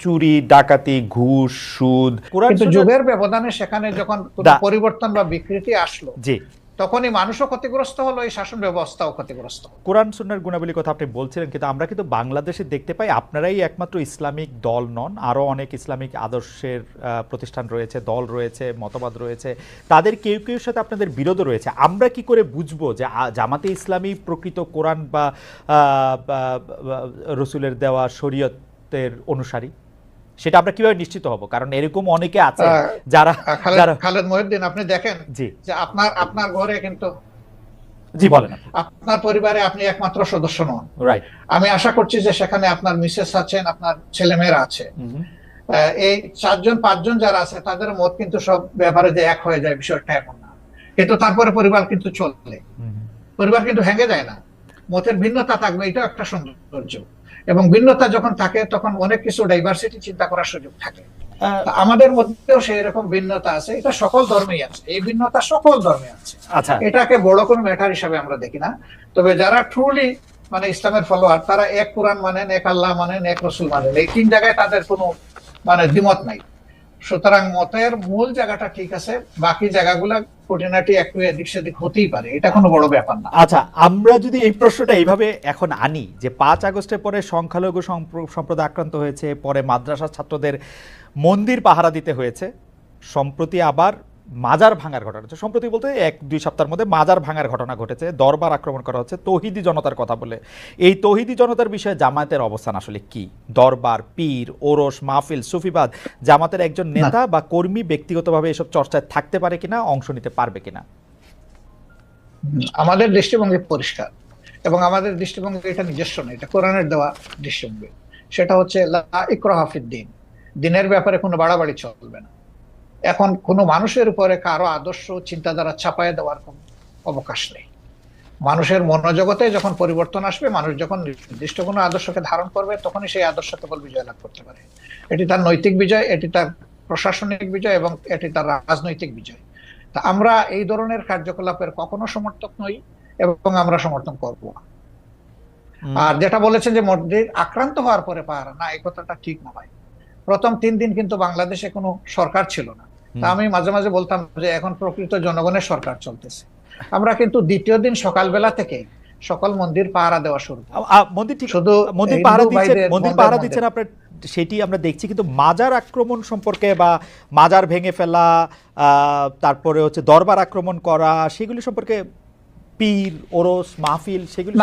চুরি, ডাকাতি, ঘুষ, সুদ। কিন্তু যুগের ব্যবধানে সেখানে যখন কোনো পরিবর্তন বা বিকৃতি আসলো, জি, তখনই মানুষও ক্ষতিগ্রস্ত হলো, এই শাসন ব্যবস্থাও ক্ষতিগ্রস্ত হলো। কোরআন সুন্নাহর গুণাবলীর কথা আপনি বলছিলেন, কিন্তু আমরা কিন্তু বাংলাদেশে দেখতে পাই আপনারাই একমাত্র ইসলামিক দল নন, আরও অনেক ইসলামিক আদর্শের প্রতিষ্ঠান রয়েছে, দল রয়েছে, মতবাদ রয়েছে, তাদের কেউ কেউ সাথে আপনাদের বিরোধ রয়েছে। আমরা কি করে বুঝবো যে জামাতে ইসলামী প্রকৃত কোরআন বা রসুলের দেওয়া শরীয়তের অনুসারী? সেটা আমরা কিভাবে নিশ্চিত হব? কারণ এরকম অনেকে আছে যারা খালেদ মহিউদ্দিন, আপনি দেখেন যে আপনার ঘরে কিন্তু, জি বলেন, আপনার পরিবারে আপনি একমাত্র সদস্য নন। রাইট। আমি আশা করছি যে সেখানে আপনার মিসেস আছেন, আপনার ছেলেমেয়েরা আছে। এই 4জন 5জন যারা আছে তাদের মত কিন্তু সব ব্যাপারে যে এক হয়ে যায় বিষয়টা এমন না, কিন্তু তারপরে পরিবার কিন্তু চলে, পরিবার কিন্তু ভেঙে যায় না। মতের ভিন্নতা থাকবে, এটাও একটা সৌন্দর্য। এবং ভিন্নতা যখন থাকে তখন অনেক কিছু ডাইভার্সিটি চিন্তা করার সুযোগ থাকে। আমাদের মধ্যেও সেই রকম ভিন্নতা আছে, এটা সকল ধর্মেই আছে, এই ভিন্নতা সকল ধর্মে আছে। এটাকে বড় কোনো ম্যাটার হিসাবে আমরা দেখি না। তবে যারা ট্রুলি মানে ইসলামের ফলোয়ার, তারা এক কোরআন মানেন, এক আল্লাহ মানেন, এক রসুল মানেন, এই 3 জায়গায় তাদের কোনো মানে দ্বিমত নাই। সুতরাং মতের মূল জায়গাটা ঠিক আছে, বাকি জায়গাগুলা খুঁটিনাটি একটু এদিক সেদিক হতেই পারে, এটা কোনো বড় ব্যাপার না। আচ্ছা, আমরা যদি এই প্রশ্নটা এইভাবে এখন আনি যে 5 আগস্টের পরে সংখ্যালঘু সম্প্রদায় আক্রান্ত হয়েছে, পরে মাদ্রাসার ছাত্রদের মন্দির পাহারা দিতে হয়েছে, সম্প্রতি আবার মাজার ভাঙার ঘটনা হচ্ছে, সম্প্রতি বলতে 1-2 সপ্তাহের মধ্যে মাজার ভাঙার ঘটনা ঘটেছে, দরবার আক্রমণ করা হচ্ছে তৌহিদি জনতার কথা বলে। এই তৌহিদি জনতার বিষয়ে জামায়াতের অবস্থান আসলে কি? দরবার, পীর, ওরস, মাহফিল, সুফিবাদ, জামাতের একজন নেতা বা কর্মী ব্যক্তিগতভাবে এসব চর্চায় থাকতে পারে কিনা, অংশ নিতে পারবে কিনা? আমাদের দৃষ্টিভঙ্গি পরিষ্কার, এবং আমাদের দৃষ্টিভঙ্গি এটা নিজস্ব না, এটা কোরআনের দেওয়া দৃষ্টিভঙ্গি। সেটা হচ্ছে লা ইকরাহা ফিদ-দীন, দিনের ব্যাপারে কোনো বাড়াবাড়ি চলবে না। এখন কোনো মানুষের উপরে কারো আদর্শ চিন্তাধারা চাপায় দেওয়ার কোনো অবকাশ নেই। মানুষের মনোজগতে যখন পরিবর্তন আসবে, মানুষ যখন নির্দিষ্ট কোনো আদর্শকে ধারণ করবে, তখনই সেই আদর্শ কেবল বিজয় লাভ করতে পারে। এটি তার নৈতিক বিজয়, এটি তার প্রশাসনিক বিজয়, এবং এটি তার রাজনৈতিক বিজয়। তা আমরা এই ধরনের কার্যকলাপের কখনো সমর্থক নই, এবং আমরা সমর্থন করব না। আর যেটা বলেছেন যে মসজিদ আক্রান্ত হওয়ার পরে পাহারা, না, এই কথাটা ঠিক না ভাই। প্রথম 3 দিন কিন্তু বাংলাদেশে কোনো সরকার ছিল না। তা আমি মাঝে মাঝে বলতাম যে এখন প্রকৃত জনগণের সরকার চলতেছে। আমরা কিন্তু দ্বিতীয় দিন সকালবেলা থেকে সকল মন্দির পাহারা দেওয়া শুরু। মন্দির পাহারা দিচ্ছেন আপনার, সেটি আমরা দেখছি, কিন্তু মাজার আক্রমণ সম্পর্কে বা মাজার ভেঙে ফেলা, তারপরে হচ্ছে দরবার আক্রমণ করা, সেগুলি সম্পর্কে পীর, ওরস, মাহফিল, সেগুলি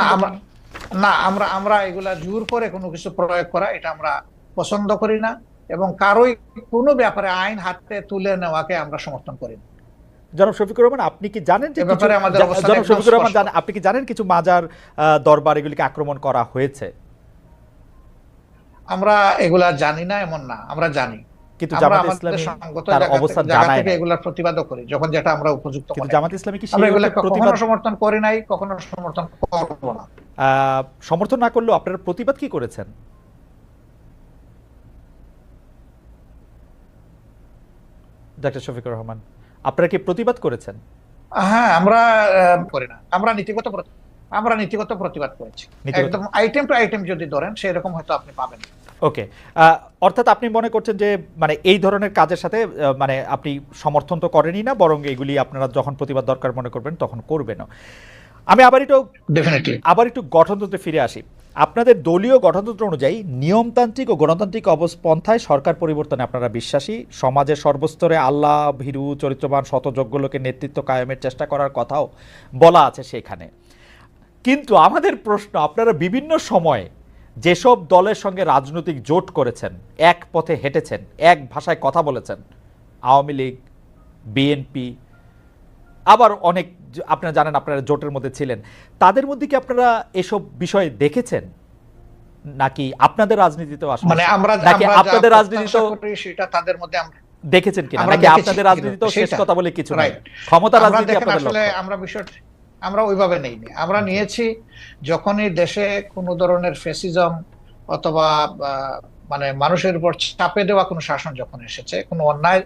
না, আমরা এগুলা জোর করে কোনো কিছু প্রয়োগ করা, এটা আমরা পছন্দ করি না, এবং কারোই কোনো ব্যাপারে আইন হাতে তুলে নেওয়াকে আমরা সমর্থন করি না। জনাব শফিকুর রহমান, আপনি কি জানেন যে আপনি কি জানেন কিছু মাজার, দরবার, এগুলিকে আক্রমণ করা হয়েছে? আমরা এগুলা জানি না এমন না, আমরা জানি, কিন্তু জামাত ইসলামী তার অবস্থান জানায় না, এগুলা প্রতিবাদও করি যখন যেটা আমরা উপযুক্ত মনে করি। জামাত ইসলামী কি এগুলা কখনো সমর্থন করি নাই, কখনো সমর্থন করব না। সমর্থন না করলেও আপনারা প্রতিবাদ কি করেছেন? ডক্টর শফিকুর রহমান, আপনারা কি প্রতিবাদ করেছেন? হ্যাঁ, আমরা করি না, আমরা নীতিগত প্রতিবাদ করেছি। একদম আইটেম টু আইটেম যদি ধরেন সেরকম হয়তো আপনি পাবেন। ওকে, অর্থাৎ আপনি মনে করছেন যে মানে এই ধরনের কাজের সাথে মানে আপনি সমর্থন তো করেনই না, বরং এগুলি আপনারা যখন প্রতিবাদ দরকার মনে করবেন তখন করবেন। আমি আবার একটু গঠনতন্ত্রে ফিরে আসি। আপনাদের দলীয় গঠনতন্ত্র অনুযায়ী নিয়মতান্ত্রিক ও গণতান্ত্রিক অবস্থায় সরকার পরিবর্তনে আপনারা বিশ্বাসী, সমাজের সর্বস্তরে আল্লাহ ভীরু, চরিত্রবান, শতযোগ্য লোকের নেতৃত্ব কায়েমের চেষ্টা করার কথাও বলা আছে সেখানে। কিন্তু আমাদের প্রশ্ন, আপনারা বিভিন্ন সময়ে যেসব দলের সঙ্গে রাজনৈতিক জোট করেছেন, এক পথে হেঁটেছেন, এক ভাষায় কথা বলেছেন, আওয়ামী লীগ, বিএনপি, আবার অনেক, আপনারা জানেন আপনারা জোটের মধ্যে ছিলেন, তাদের মধ্যে কি আপনারা এসব বিষয় দেখেছেন, নাকি আপনাদের রাজনীতিতেও মানে আপনাদের রাজনীতিতেও সেটা তাদের মধ্যে দেখেছেন কিনা, নাকি আপনাদের রাজনীতিতেও শেষ কথা বলে কিছু নাই, ক্ষমতা রাজনীতি আপনাদের লক্ষ্য? আমরা বিষয়টা আমরা ওইভাবে নেইনি। আমরা নিয়েছি যখনই দেশে কোনো ধরনের ফ্যাসিজম অথবা মানে মানুষের উপর চাপে দেওয়া কোনো শাসন যখন এসেছে, কোনো অন্যায়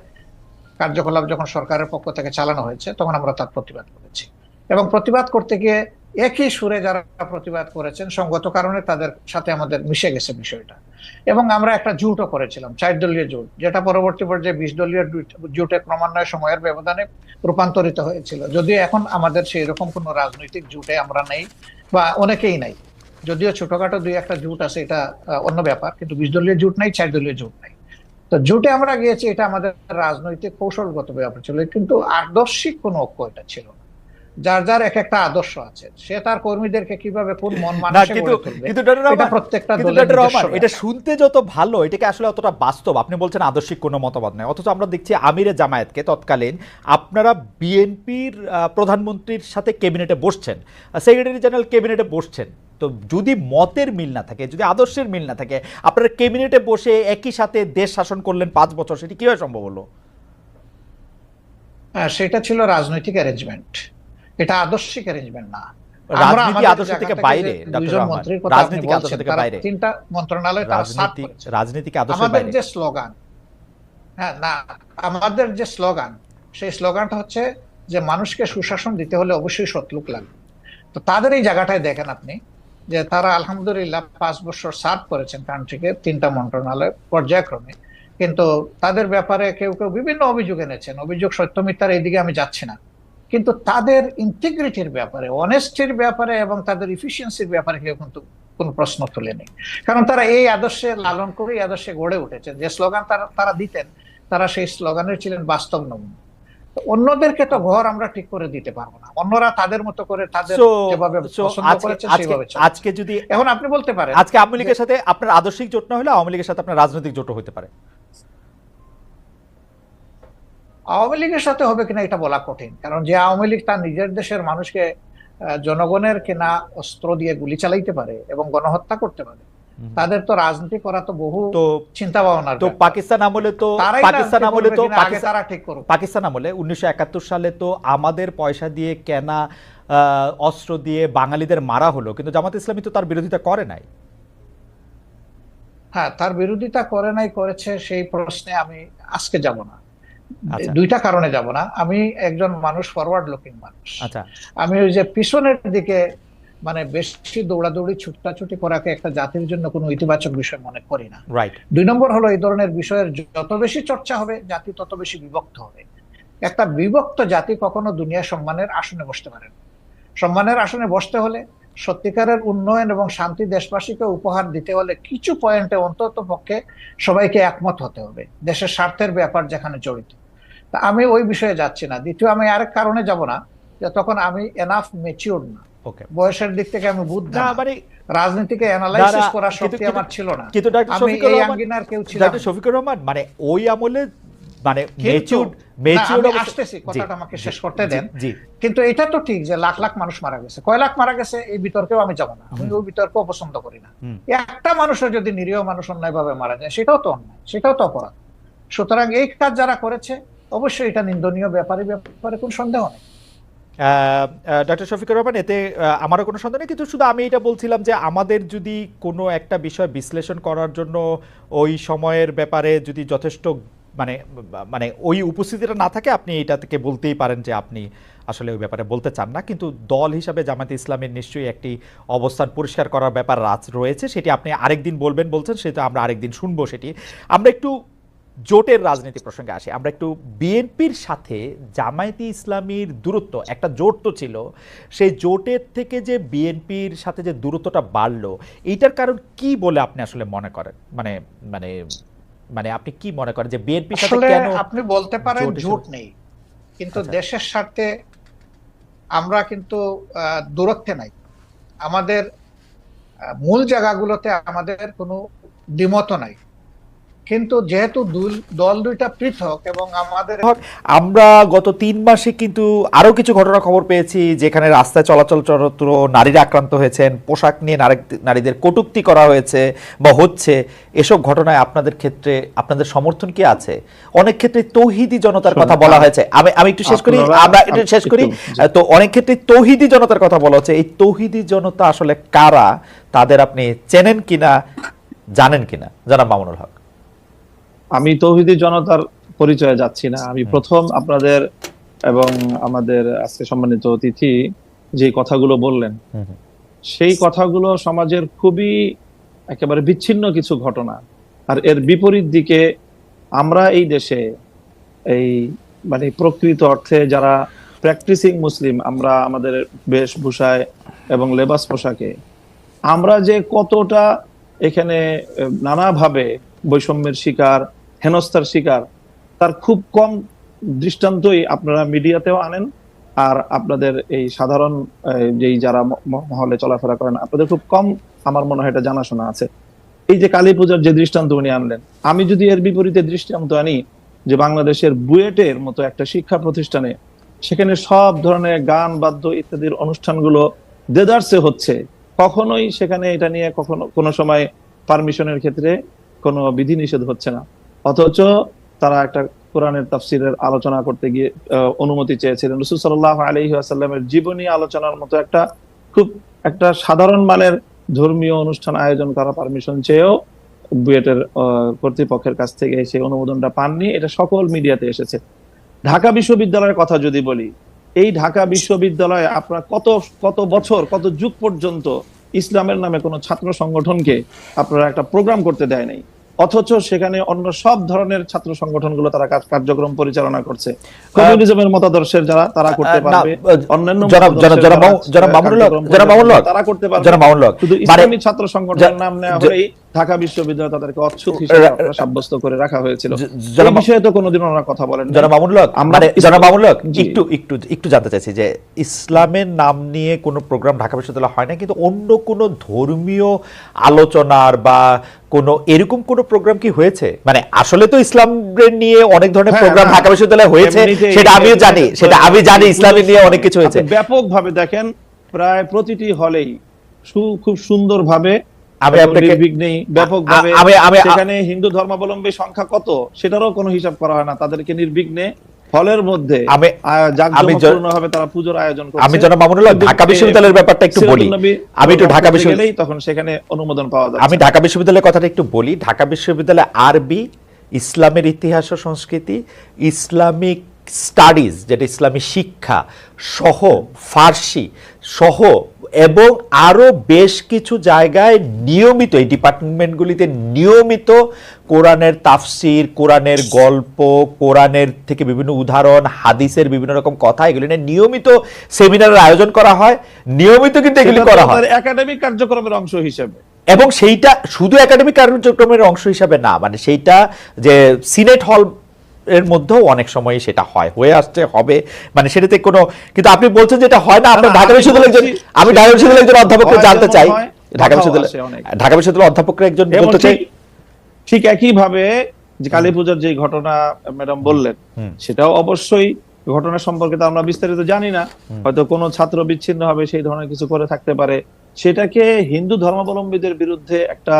কার্যকলাপ যখন সরকারের পক্ষ থেকে চালানো হয়েছে, তখন আমরা তার প্রতিবাদ করেছি। এবং প্রতিবাদ করতে গিয়ে একই সুরে যারা প্রতিবাদ করেছেন, সঙ্গত কারণে তাদের সাথে আমাদের মিশে গেছে বিষয়টা। এবং আমরা একটা জোটও করেছিলাম, 4 দলীয় জোট, যেটা পরবর্তী পর্যায়ে 20 দলীয় জোটে ক্রমান্বয়ে সময়ের ব্যবধানে রূপান্তরিত হয়েছিল। যদিও এখন আমাদের সেই রকম কোনো রাজনৈতিক জোটে আমরা নেই, বা অনেকেই নাই। যদিও ছোটখাটো 2-1টা জোট আছে, এটা অন্য ব্যাপার, কিন্তু 20 দলীয় জোট নাই, 4 দলীয় জোট নাই। তো জোটে আমরা গিয়েছি, এটা আমাদের রাজনৈতিক কৌশলগত ব্যাপার ছিল, কিন্তু আদর্শিক কোনো ঐক্য এটা ছিল না। যার যার এক একটা আদর্শ আছে, সে তার কর্মীদেরকে কিভাবে কোন মন না মানসে কিন্তু গড়ে তুলবে, কিন্তু ডক্টর এটা রহমান, প্রত্যেকটা কিন্তু দলের ডক্টর রহমান, নিজস্ব এটা ব্যাপার। শুনতে যত ভালো, এটাকে আসলে অতটা বাস্তব। আপনি বলছেন আদর্শিক কোনো মতবাদ নেই, অথচ আমরা দেখছি আমিরে জামায়াতকে তৎকালীন আপনারা বিএনপির প্রধানমন্ত্রীর সাথে ক্যাবিনেটে বসছেন, সেক্রেটারি জেনারেল ক্যাবিনেটে বসছেন। তো যদি মতের মিল না থাকে, যদি আদর্শের মিল না থাকে, আপনারা ক্যাবিনেটে বসে একই সাথে দেশ শাসন করলেন 5 বছর, সেটি কিভাবে সম্ভব হলো? সেটা ছিল রাজনৈতিক অ্যারেঞ্জমেন্ট, এটা আদর্শিক অ্যারেঞ্জমেন্ট না। রাজনীতি আদর্শ থেকে বাইরে, ডক্টর রহমান, রাজনীতি আদর্শ থেকে বাইরে, 3টা মন্ত্রণালয় তারা সার্ভ রাজনীতি করেছে। রাজনীতিকে আদর্শের আমাদের বাইরে। যে স্লোগান, হ্যাঁ না, আমাদের যে স্লোগান, সেই স্লোগানটা হচ্ছে যে মানুষকে সুশাসন দিতে হলে অবশ্যই সৎ লোক লাগবে। তো তাদের এই জায়গাটায় দেখেন আপনি, যে তারা আলহামদুলিল্লাহ 5 বছর সার্ভ করেছেন কান্ট্রিকে, 3টা মন্ত্রণালয় পর্যায়ক্রমে, কিন্তু তাদের ব্যাপারে কেউ কেউ বিভিন্ন অভিযোগ এনেছেন। অভিযোগ সত্য মিথ্যার এইদিকে আমি যাচ্ছি না, কিন্তু তাদের ইন্টিগ্রিটির ব্যাপারে, অনেস্টির ব্যাপারে এবং তাদের ইফিসিয়েন্সির ব্যাপারে কেউ কিন্তু কোনো প্রশ্ন তুলেনি। কারণ তারা এই আদর্শে লালন করে, এই আদর্শে গড়ে উঠেছেন। যে স্লোগান তারা দিতেন, তারা সেই স্লোগানের ছিলেন বাস্তব নমুনা। অন্যদেরকে তো ঘর আমরা ঠিক করে দিতে পারবো না, অন্যরা তাদের মতো করে তাদের যেভাবে পছন্দ করেছে সেইভাবে চলছে। আজকে যদি এখন আপনি বলতে পারেন আজকে আওয়ামী লীগের সাথে আপনার আদর্শিক জোট না হলে আওয়ামী লীগের সাথে আপনার রাজনৈতিক জোটও হতে পারে। আওয়ামী লীগের সাথে হবে কিনা এটা বলা কঠিন, কারণ যে আওয়ামী লীগ তার নিজের দেশের মানুষকে জনগণের কেনা অস্ত্র দিয়ে গুলি চালাইতে পারে এবং গণহত্যা করতে পারে, তাদের তো রাজনীতি করা তো বহু চিন্তা ভাবনার। তো পাকিস্তান আমলে তো তারা ঠিক করুক। পাকিস্তান আমলে 1971 সালে তো আমাদের পয়সা দিয়ে কেনা অস্ত্র দিয়ে বাঙালিদের মারা হলো, কিন্তু জামাত ইসলামী তো তার বিরোধিতা করে নাই। হ্যাঁ, তার বিরোধিতা করে নাই, করেছে, সেই প্রশ্নে আমি আজকে যাব না। 2টা কারণে যাব না। আমি একজন মানুষ, ফরওয়ার্ড লুকিং মানুষ। আমি ওই যে পিছনের দিকে মানে বেশি দৌড়াদৌড়ি ছুটাছুটি করাকে একটা জাতির জন্য কোনো ইতিবাচক বিষয় মনে করি না। 2 নম্বর হলো, এই ধরনের বিষয়ের যত বেশি চর্চা হবে, জাতি তত বেশি বিভক্ত হবে। একটা বিভক্ত জাতি কখনো দুনিয়া সম্মানের আসনে বসতে পারে না। সম্মানের আসনে বসতে হলে, সত্যিকারের উন্নয়ন এবং শান্তি দেশবাসীকে উপহার দিতে হলে কিছু পয়েন্টে অন্তত পক্ষে সবাইকে একমত হতে হবে, দেশের স্বার্থের ব্যাপার যেখানে জড়িত। তা আমি ওই বিষয়ে যাচ্ছি না। দ্বিতীয়, আমি আরেক কারণে যাব না, যে তখন আমি এনাফ ম্যাচিউর না, বয়সের দিক থেকে আমি বুদ্ধ না, রাজনীতিকে অ্যানালাইসিস করার শক্তি আমার ছিল না। কিন্তু আমি এই আঙ্গিনার কেউ ছিলাম না। শফিকুর রহমান, মানে ওই আমলে মানে আসতেছি, কথাটা আমাকে শেষ করতে দেন। কিন্তু এটা তো ঠিক যে লাখ লাখ মানুষ মারা গেছে, কয় লাখ মারা গেছে, এই বিতর্কেও আমি যাব না। আমি ওই বিতর্ক পছন্দ করি না। একটা মানুষের যদি নিরীহ মানুষ অন্যায়ভাবে মারা যায়, সেটাও তো অন্যায়, সেটাও তো অপরাধ। সুতরাং এই কাজ যারা করেছে, অবশ্যই এটা নিন্দনীয়, ব্যাপারে কোন সন্দেহ নেই। ডক্টর শফিকুর রহমান, এতে আমারও কোনো সন্দেহ নেই, কিন্তু শুধু আমি এটা বলছিলাম যে আমাদের যদি কোনো একটা বিষয় বিশ্লেষণ করার জন্য ওই সময়ের ব্যাপারে যদি যথেষ্ট মানে মানে ওই উপস্থিতিটা না থাকে, আপনি এটা থেকে বলতেই পারেন যে আপনি আসলে ওই ব্যাপারে বলতে চান না। কিন্তু দল হিসাবে জামায়াতে ইসলামের নিশ্চয়ই একটি অবস্থান পরিষ্কার করার ব্যাপার রয়েছে, সেটি আপনি আরেকদিন বলবেন বলছেন, সেটা আমরা আরেকদিন শুনবো। সেটি আমরা একটু জোটের রাজনীতি প্রসঙ্গে আসি। আমরা একটু বিএনপির সাথে জামায়াতে ইসলামীর দূরত্ব, একটা জোট তো ছিল, সেই জোটের থেকে যে বিএনপির সাথে যে দূরত্বটা বাড়লো, এইটার কারণ কি বলে আপনি আসলে মনে করেন? মানে মানে মানে আপনি কি মনে করেন যে বিএনপির সাথে কেন? আপনি বলতে পারেন জোট নেই, কিন্তু দেশের স্বার্থে আমরা কিন্তু দূরত্বে নাই। আমাদের মূল জায়গাগুলোতে আমাদের কোনো দ্বিমত নাই, কিন্তু যেহেতু দল 2টা পৃথক এবং আমরা গত 3 মাসে কিন্তু আরো কিছু ঘটনা খবর পেয়েছি, যেখানে রাস্তায় চলাচলরত নারীরা আক্রান্ত হয়েছেন, পোশাক নিয়ে নারীদের কটূক্তি করা হয়েছে বা হচ্ছে। এসব ঘটনায় আপনাদের ক্ষেত্রে আপনাদের সমর্থন কি আছে? অনেক ক্ষেত্রে তৌহিদি জনতার কথা বলা হয়েছে। আমি একটু শেষ করি, আমরা একটু শেষ করি। তো অনেক ক্ষেত্রে তৌহিদি জনতার কথা বলা হচ্ছে। এই তৌহিদি জনতা আসলে কারা? তাদের আপনি চেনেন কিনা, জানেন কিনা? জনাব মামুনুল হক। আমি তৌহিদি জনতার পরিচয়ে যাচ্ছি না। আমি প্রথম আপনাদের এবং আমাদের আজকে সম্মানিত অতিথি যে কথাগুলো বললেন, সেই কথাগুলো সমাজের খুবই একেবারে বিচ্ছিন্ন কিছু ঘটনা। আর এর বিপরীত দিকে আমরা এই দেশে এই মানে প্রকৃত অর্থে যারা প্র্যাকটিসিং মুসলিম, আমরা আমাদের বেশভূষায় এবং লেবাস পোশাকে আমরা যে কতটা এখানে নানাভাবে বৈষম্যের শিকার, হেনস্থার শিকার, তার খুব কম দৃষ্টান্তই আপনারা মিডিয়াতেও আনেন। আর আপনাদের এই সাধারণ যেই যারা মহলে চলাফেরা করেন, আপনাদের খুব কম আমার মনে হয় এটা জানাশোনা আছে। এই যে কালী পূজার যে দৃষ্টান্ত উনি আনলেন, আমি যদি এর বিপরীতে দৃষ্টান্ত আনি যে বাংলাদেশের বুয়েটের মতো একটা শিক্ষা প্রতিষ্ঠানে সেখানে সব ধরনের গান, বাদ্য ইত্যাদির অনুষ্ঠানগুলো দেদারসে হচ্ছে, কখনোই সেখানে এটা নিয়ে কখনো কোনো সময় পারমিশনের ক্ষেত্রে কোনো বিধিনিষেধ হচ্ছে না, অথচ তারা একটা কোরআনের তাফসিরের আলোচনা করতে গিয়ে অনুমতি চেয়েছিলেন। রাসূল সাল্লাল্লাহু আলাইহি ওয়াসাল্লামের জীবনী আলোচনার মতো খুব একটা সাধারণ মানের ধর্মীয় অনুষ্ঠান আয়োজন করা পারমিশন চেয়েও বুয়েটের কর্তৃপক্ষের কাছ থেকে সেই অনুমোদনটা পাননি। এটা সকল মিডিয়াতে এসেছে। ঢাকা বিশ্ববিদ্যালয়ের কথা যদি বলি, এই ঢাকা বিশ্ববিদ্যালয়ে আপনার কত বছর, কত যুগ পর্যন্ত ইসলামের নামে কোনো ছাত্র সংগঠনকে আপনারা একটা প্রোগ্রাম করতে দেয় নাই, অথচ সেখানে অন্য সব ধরনের ছাত্র সংগঠনগুলো তারা কার্যক্রম পরিচালনা করছে। কমিউনিজমের মতাদর্শের যারা তারা করতে পারবে, অন্যান্য তারা করতে পারবে, শুধু ইসলামী ছাত্র সংগঠনের নাম নেওয়া হলেই ঢাকা বিশ্ববিদ্যালয় তাদেরকে অচ্ছুত হিসেবে সাব্যস্ত করে রাখা হয়েছিল। এই বিষয়ে তো কোনোদিন ওনারা কথা বলেন। একটু জানতে চাইছি যে ইসলামের নাম নিয়ে কোনো প্রোগ্রাম ঢাকা বিশ্ববিদ্যালয় হয় না, কিন্তু অন্য কোনো ধর্মীয় আলোচনার বা কোনো এরকম কোনো প্রোগ্রাম কি হয়েছে? মানে আসলে তো ইসলামের নিয়ে অনেক ধরনের প্রোগ্রাম ঢাকা বিশ্ববিদ্যালয়ে হয়েছে, সেটা আমিও জানি, ইসলামের নিয়ে অনেক কিছু হয়েছে। ব্যাপকভাবে দেখেন, প্রায় প্রতিটি হলেই খুব সুন্দরভাবে সেখানে হিন্দু ধর্মাবলম্বী সংখ্যা কত সেটারও কোনো হিসাব করা হয় না, তাদেরকে নির্বিঘ্নে হলের মধ্যে জাঁকজমকপূর্ণভাবে তারা পূজার আয়োজন করছে। আমি জনাব মামুনুল হক ঢাকা বিশ্ববিদ্যালয়ের ব্যাপারটা একটু বলি। আমি একটু ঢাকা বিশ্ববিদ্যালয়ে তখন সেখানে অনুমোদন পাওয়া যায়। আমি ঢাকা বিশ্ববিদ্যালয়ের কথাটা একটু বলি। ঢাকা বিশ্ববিদ্যালয়ে আরবি, ইসলামের ইতিহাস ও সংস্কৃতি, ইসলামিক স্টাডিজ যেটা ইসলামী শিক্ষা সহ, ফার্সি সহ এবং আরো বেশ কিছু জায়গায় নিয়মিত এই ডিপার্টমেন্টগুলিতে নিয়মিত কোরআনের তাফসির, কোরআনের গল্প, কোরআনের থেকে বিভিন্ন উদাহরণ, হাদিসের বিভিন্ন রকম কথা, এগুলি নিয়ে নিয়মিত সেমিনারের আয়োজন করা হয়। নিয়মিত কিন্তু এগুলি করা হয় একাডেমিক কার্যক্রমের অংশ হিসেবে, এবং সেইটা শুধু একাডেমিক কার্যক্রমের অংশ হিসাবে না, মানে সেইটা যে সিনেট হল এর মধ্যেও অনেক সময় সেটা হয়ে আসছে, হবে, মানে সেটাতে কোনো, কিন্তু আপনি বলছেন যেটা হয় না। আপনার ঢাকা বিশ্ববিদ্যালয়ের আমি ঢাকা বিশ্ববিদ্যালয়ের একজন অধ্যাপককে জানতে চাই, ঢাকা বিশ্ববিদ্যালয়ের অধ্যাপকরা একজন বলতে চাই, ঠিক একই ভাবে যে কালী পূজার যে ঘটনা ম্যাডাম বললেন, সেটাও অবশ্যই ঘটনা সম্পর্কে তো আমরা বিস্তারিত জানি না, হয়তো কোনো ছাত্র বিচ্ছিন্ন হবে সেই ধরনের কিছু করে থাকতে পারে, সেটাকে হিন্দু ধর্মাবলম্বীদের বিরুদ্ধে একটা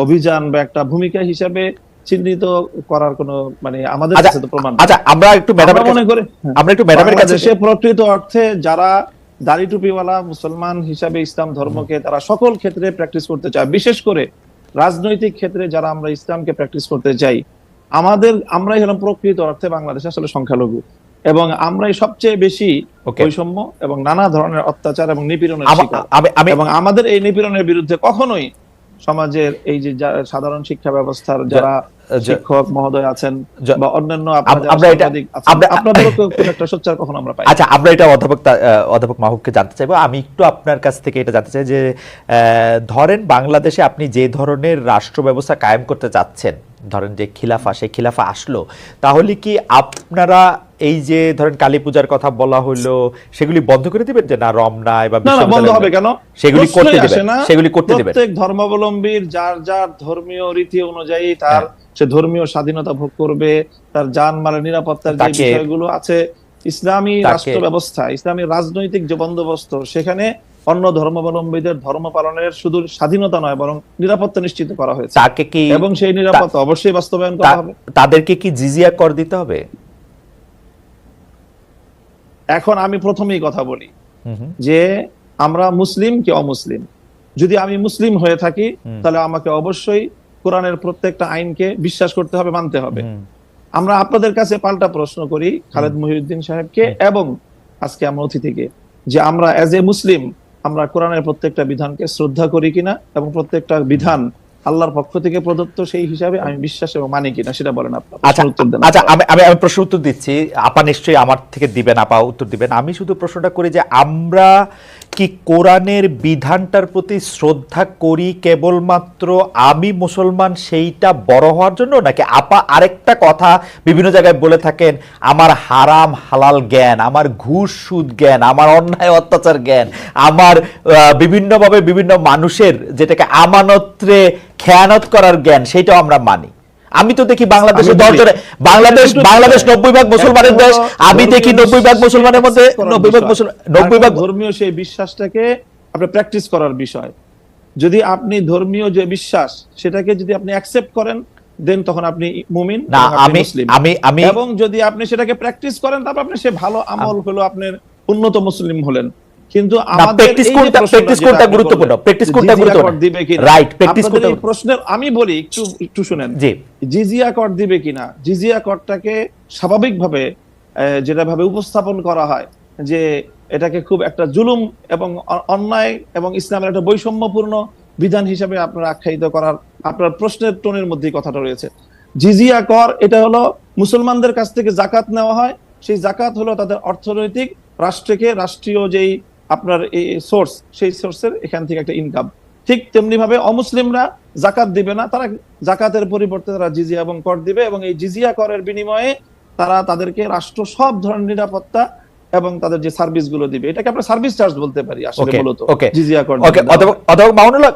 অভিযান বা একটা ভূমিকা হিসাবে চিহ্নিত করার কোনো মানে আমাদের কাছে তো প্রমাণ। আচ্ছা, আমরা একটু ম্যাডামের কাছে, সে প্রকৃত অর্থে যারা দাড়ি টুপিওয়ালা মুসলমান হিসাবে ইসলাম ধর্মকে তারা সকল ক্ষেত্রে প্র্যাকটিস করতে চায়, বিশেষ করে রাজনৈতিক ক্ষেত্রে যারা আমরা ইসলামকে প্র্যাকটিস করতে চাই, আমরাই হলাম প্রকৃত অর্থে বাংলাদেশে আসলে সংখ্যালঘু, এবং আমরাই সবচেয়ে বেশি বৈষম্য এবং নানা ধরনের অত্যাচার এবং নিপীড়নের শিকার। এবং আমাদের এই নিপীড়নের বিরুদ্ধে কখনোই সমাজের এই যে সাধারণ শিক্ষা ব্যবস্থার যারা শিক্ষক মহোদয় আছেন বা অন্যান্য আপনাদেরও খুব একটা সোচ্চার কখনো আমরা পাই। আচ্ছা, আমরা এটা অধ্যাপক মাহবুবকে জানতে চাইবো। আমি একটু আপনার কাছ থেকে এটা জানতে চাই যে ধরেন বাংলাদেশে আপনি যে ধরনের রাষ্ট্র ব্যবস্থা কায়েম করতে চাচ্ছেন, ধরেন যে খিলাফা, সেই খিলাফা আসলো, তাহলে কি আপনারা এই যে ধরেন কালী পূজার কথা বলা হলো সেগুলি বন্ধ করে দিবেন? যে না, রমনায় বা বন্ধ হবে কেন, সেগুলি করতে দিবেন। প্রত্যেক ধর্মাবলম্বীর যার যার ধর্মীয় রীতি অনুযায়ী তার সে ধর্মীয় স্বাধীনতা ভোগ করবে, তার জানমালের নিরাপত্তার যে বিষয়গুলো আছে, ইসলামী রাষ্ট্র ব্যবস্থা, ইসলামী রাজনৈতিক যে বন্দোবস্ত, সেখানে অন্য ধর্মাবলম্বীদের ধর্ম পালনের শুধু স্বাধীনতা নয় বরং নিরাপত্তা নিশ্চিত করা হয়েছে, এবং সেই নিরাপত্তা অবশ্যই বাস্তবায়ন করা হবে। তাদেরকে কি জিজিয়া কর দিতে হবে? এখন আমি প্রথমেই কথা বলি যে আমরা মুসলিম কি অমুসলিম, যদি আমি মুসলিম হয়ে থাকি তাহলে আমাকে অবশ্যই কোরআনের প্রত্যেকটা আইনকে বিশ্বাস করতে হবে, মানতে হবে। আমরা আপনাদের কাছে পাল্টা প্রশ্ন করি খালেদ মহিউদ্দিন সাহেবকে এবং আজকে আমরা অতিথিকে, যে আমরা অ্যাজ এ মুসলিম আমরা কোরআনের প্রত্যেকটা বিধানকে শ্রদ্ধা করি কিনা এবং প্রত্যেকটা বিধান আল্লাহর পক্ষ থেকে প্রদত্ত সেই হিসাবে আমি বিশ্বাস এবং মানি কিনা সেটা বলেন আপনার। আচ্ছা উত্তর দেন। আচ্ছা, আমি প্রশ্ন উত্তর দিচ্ছি, আপা নিশ্চয়ই আমার থেকে দিবেন, আপা উত্তর দিবেন। আমি শুধু প্রশ্নটা করি যে আমরা কি কোরআনের বিধানটার প্রতি শ্রদ্ধা করি কেবলমাত্র আমি মুসলমান সেইটা বড় হওয়ার জন্য, নাকি আপা আরেকটা কথা বিভিন্ন জায়গায় বলে থাকেন, আমার হারাম হালাল জ্ঞান, আমার ঘুষ সুদ জ্ঞান, আমার অন্যায় অত্যাচার জ্ঞান, আমার বিভিন্নভাবে বিভিন্ন মানুষের যেটাকে আমানতরে খেয়ানত করার জ্ঞান, সেইটাও আমরা মানি? আমি তো দেখি বাংলাদেশে 10 জনে, বাংলাদেশ 90% মুসলমানের দেশ, আমি দেখি 90% মুসলমানের মধ্যে 90% ধর্মীয় সেই বিশ্বাসটাকে আপনি প্র্যাকটিস করার বিষয়। যদি আপনি ধর্মীয় যে বিশ্বাস সেটাকে যদি আপনি অ্যাকসেপ্ট করেন, দেন তখন আপনি মুমিন না, এবং আপনি মুসলিম। আমি এবং যদি আপনি সেটাকে প্র্যাকটিস করেন, তারপর আপনি সে ভালো আমল হলো, আপনার উন্নত মুসলিম হলেন। কিন্তু আমাদের প্র্যাকটিস কোনটা গুরুত্বপূর্ণ, প্র্যাকটিস কোনটা গুরুত্বপূর্ণ, দিবে কিনা, রাইট, প্র্যাকটিস কোনটা প্রশ্নের আমি বলি একটু শুনেন। জি, জিজিয়া কর দিবে কিনা, জিজিয়া করটাকে স্বাভাবিকভাবে যেটা ভাবে উপস্থাপন করা হয় যে এটাকে খুব একটা জুলুম এবং অন্যায় এবং ইসলামের একটা বৈষম্যপূর্ণ বিধান হিসেবে আপনারা আখ্যায়িত করার আপনার প্রশ্নের টোনের মধ্যে কথাটা রয়েছে। জিজিয়া কর এটা হলো মুসলমানদের কাছ থেকে জাকাত নেওয়া হয়, সেই জাকাত হলো তাদের অর্থনৈতিক রাষ্ট্রীয় যেই আপনার এই সোর্স, সেই সোর্সের এখান থেকে একটা ইনকাম। ঠিক তেমনি ভাবে অমুসলিমরা জাকাত দিবে না, তারা জাকাতের পরিবর্তে তারা জিজিয়া এবং কর দিবে, এবং এই জিজিয়া করের বিনিময়ে তারা তাদেরকে রাষ্ট্র সব ধরনের নিরাপত্তা এবং তাদের যে সার্ভিস গুলো দিবে, এটাকে আমরা সার্ভিস চার্জ বলতে পারি আসলে মূলত জিজিয়া কর। ওকে, অধ্যাপক মামুনুল্লাহ,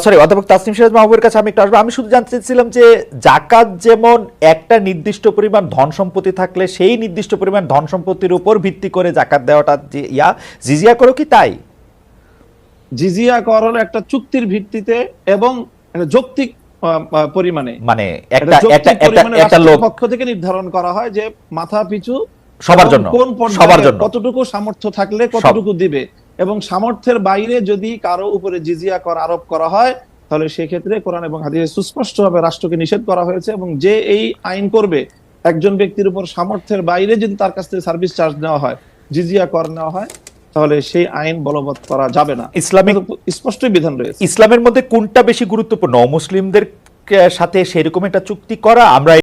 সরি অধ্যাপক তাসনিম সিরাজ মাহবুবের কাছে আমি একটু আসবো। আমি শুধু জানতে চাইছিলাম যে জাকাত যেমন একটা নির্দিষ্ট পরিমাণ ধন সম্পত্তি থাকলে সেই নির্দিষ্ট পরিমাণ ধন সম্পত্তির উপর ভিত্তি করে জাকাত দেওয়াটা যে জিজিয়া করো কি তাই? জিজিয়া কর হলো একটা চুক্তির ভিত্তিতে এবং যৌক্তিক পরিমাণে, মানে একটা লোক পক্ষ থেকে নির্ধারণ করা হয় যে মাথা পিছু সবার জন্য, কোন সবার জন্য কতটুকু সামর্থ্য থাকলে কতটুকু দিবে, এবং সামর্থ্যের বাইরে যদি কারো উপরে জিজিয়া কর আরোপ করা হয় তাহলে সেক্ষেত্রে কোরআন এবং হাদিসে সুস্পষ্টভাবে রাষ্ট্রকে নিষেধ করা হয়েছে, এবং যে এই আইন করবে একজন ব্যক্তির উপর সামর্থ্যের বাইরে যদি তার কাছ থেকে সার্ভিস চার্জ নেওয়া হয়, জিজিয়া কর নেওয়া হয়, তাহলে সেই আইন বলবৎ করা যাবে না। ইসলামিক স্পষ্ট বিধান রয়েছে। ইসলামের মধ্যে কোনটা বেশি গুরুত্বপূর্ণ, মুসলিমদের সাথে সেরকম একটা চুক্তি করা, আমরা